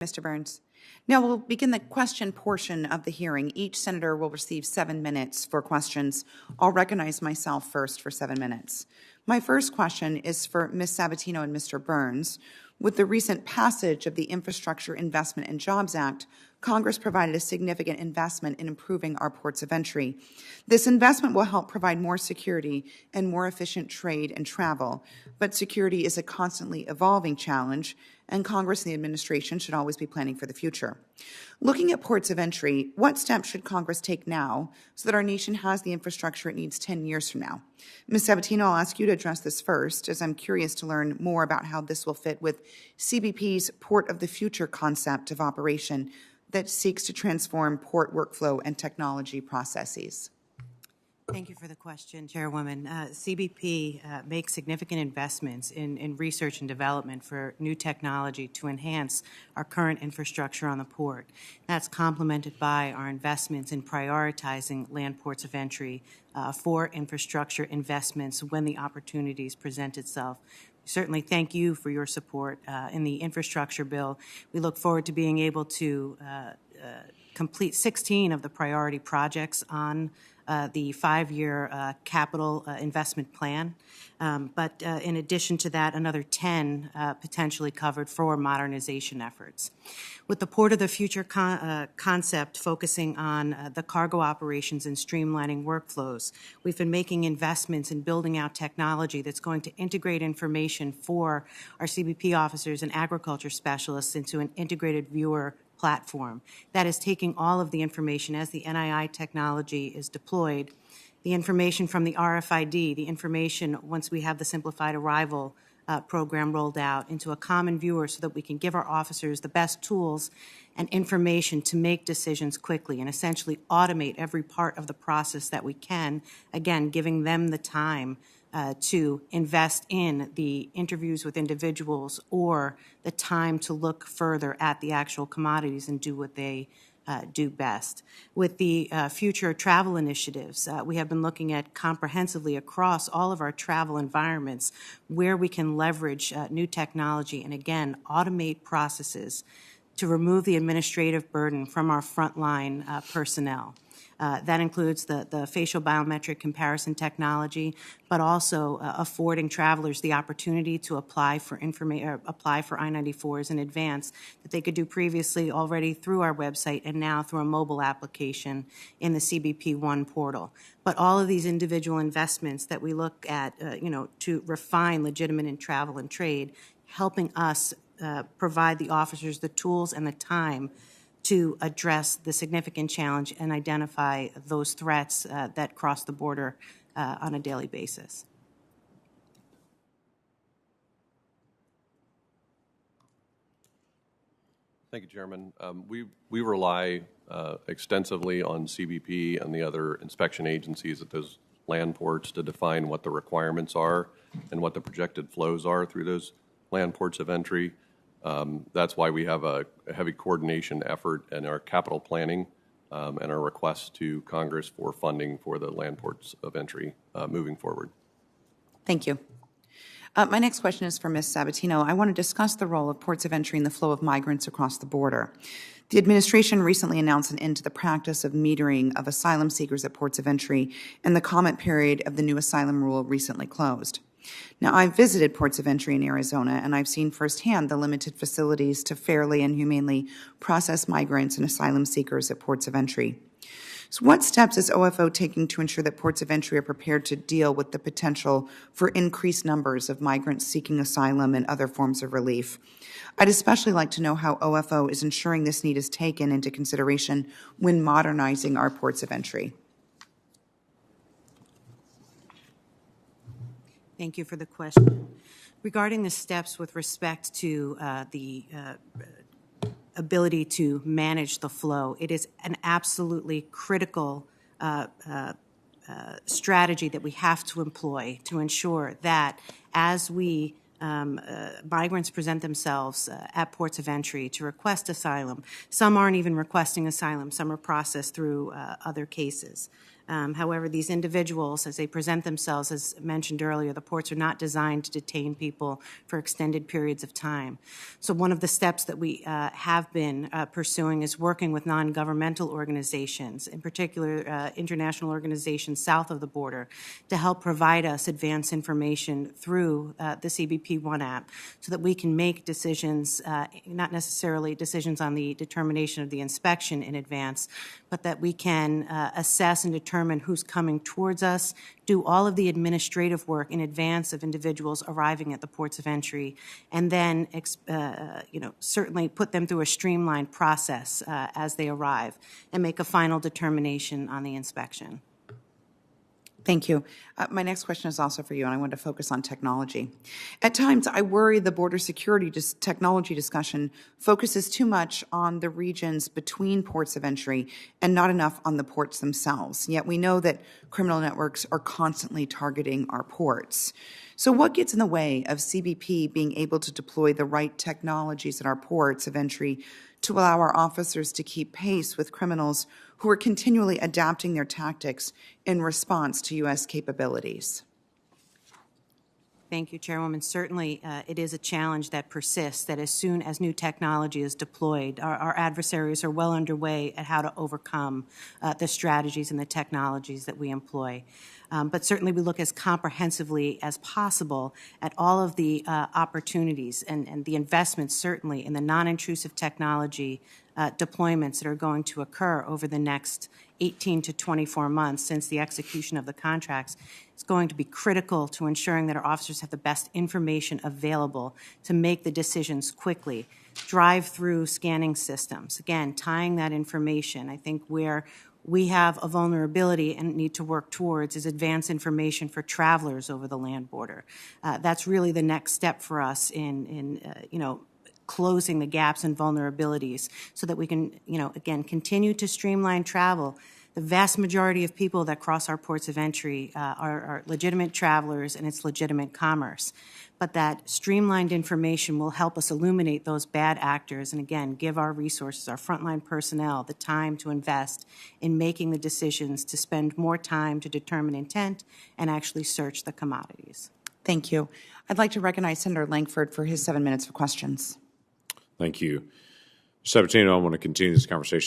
Mr. Burns. Now we'll begin the question portion of the hearing. Each senator will receive 7 minutes for questions. I'll recognize myself first for 7 minutes. My first question is for Ms. Sabatino and Mr. Burns. With the recent passage of the Infrastructure Investment and Jobs Act, Congress provided a significant investment in improving our ports of entry. This investment will help provide more security and more efficient trade and travel, but security is a constantly evolving challenge, and Congress and the administration should always be planning for the future. Looking at ports of entry, what steps should Congress take now so that our nation has the infrastructure it needs 10 years from now? Ms. Sabatino, I'll ask you to address this first, as I'm curious to learn more about how this will fit with CBP's Port of the Future concept of operation that seeks to transform port workflow and technology processes. Thank you for the question, Chairwoman. CBP makes significant investments in research and development for new technology to enhance our current infrastructure on the port. That's complemented by our investments in prioritizing land ports of entry for infrastructure investments when the opportunities present itself. Certainly thank you for your support in the infrastructure bill. We look forward to being able to complete 16 of the priority projects on the 5-year capital investment plan. But in addition to that, another 10 potentially covered for modernization efforts. With the Port of the Future concept focusing on the cargo operations and streamlining workflows, we've been making investments in building out technology that's going to integrate information for our CBP officers and agriculture specialists into an integrated viewer platform that is taking all of the information as the NII technology is deployed, the information from the RFID, the information once we have the simplified arrival program rolled out into a common viewer so that we can give our officers the best tools and information to make decisions quickly and essentially automate every part of the process that we can, again, giving them the time to invest in the interviews with individuals or the time to look further at the actual commodities and do what they do best. With the future travel initiatives, we have been looking at comprehensively across all of our travel environments where we can leverage new technology and, again, automate processes to remove the administrative burden from our frontline personnel. That includes the facial biometric comparison technology, but also affording travelers the opportunity to apply for I-94s in advance that they could do previously already through our website and now through a mobile application in the CBP One portal. But all of these individual investments that we look at, to refine legitimate in travel and trade, helping us provide the officers the tools and the time to address the significant challenge and identify those threats that cross the border on a daily basis. Thank you, Chairman. We rely extensively on CBP and the other inspection agencies at those land ports to define what the requirements are and what the projected flows are through those land ports of entry. That's why we have a heavy coordination effort in our capital planning and our requests to Congress for funding for the land ports of entry moving forward. Thank you. My next question is for Ms. Sabatino. I want to discuss the role of ports of entry in the flow of migrants across the border. The administration recently announced an end to the practice of metering of asylum seekers at ports of entry, and the comment period of the new asylum rule recently closed. Now, I've visited ports of entry in Arizona, and I've seen firsthand the limited facilities to fairly and humanely process migrants and asylum seekers at ports of entry. So what steps is OFO taking to ensure that ports of entry are prepared to deal with the potential for increased numbers of migrants seeking asylum and other forms of relief? I'd especially like to know how OFO is ensuring this need is taken into consideration when modernizing our ports of entry. Thank you for the question. Regarding the steps with respect to the ability to manage the flow, it is an absolutely critical strategy that we have to employ to ensure that as migrants present themselves at ports of entry to request asylum, some aren't even requesting asylum, some are processed through other cases. However, these individuals, as they present themselves, as mentioned earlier, the ports are not designed to detain people for extended periods of time. So one of the steps that we have been pursuing is working with non-governmental organizations, in particular international organizations south of the border, to help provide us advance information through the CBP One app so that we can make decisions, not necessarily decisions on the determination of the inspection in advance, but that we can assess and determine who's coming towards us, do all of the administrative work in advance of individuals arriving at the ports of entry, and then certainly put them through a streamlined process as they arrive and make a final determination on the inspection. Thank you. My next question is also for you, and I want to focus on technology. At times, I worry the border security technology discussion focuses too much on the regions between ports of entry and not enough on the ports themselves. Yet we know that criminal networks are constantly targeting our ports. So what gets in the way of CBP being able to deploy the right technologies at our ports of entry to allow our officers to keep pace with criminals who are continually adapting their tactics in response to U.S. capabilities? Thank you, Chairwoman. Certainly, it is a challenge that persists, that as soon as new technology is deployed, our adversaries are well underway at how to overcome the strategies and the technologies that we employ. But certainly we look as comprehensively as possible at all of the opportunities and the investments, certainly, in the non-intrusive technology deployments that are going to occur over the next 18 to 24 months since the execution of the contracts. It's going to be critical to ensuring that our officers have the best information available to make the decisions quickly. Drive-through scanning systems, again, tying that information. I think where we have a vulnerability and need to work towards is advance information for travelers over the land border. That's really the next step for us in closing the gaps and vulnerabilities so that we can, again, continue to streamline travel. The vast majority of people that cross our ports of entry are legitimate travelers, and it's legitimate commerce. But that streamlined information will help us illuminate those bad actors and, again, give our resources, our frontline personnel, the time to invest in making the decisions to spend more time to determine intent and actually search the commodities. Thank you. I'd like to recognize Senator Langford for his 7 minutes of questions. Thank you. Sabatino, I want to continue this conversation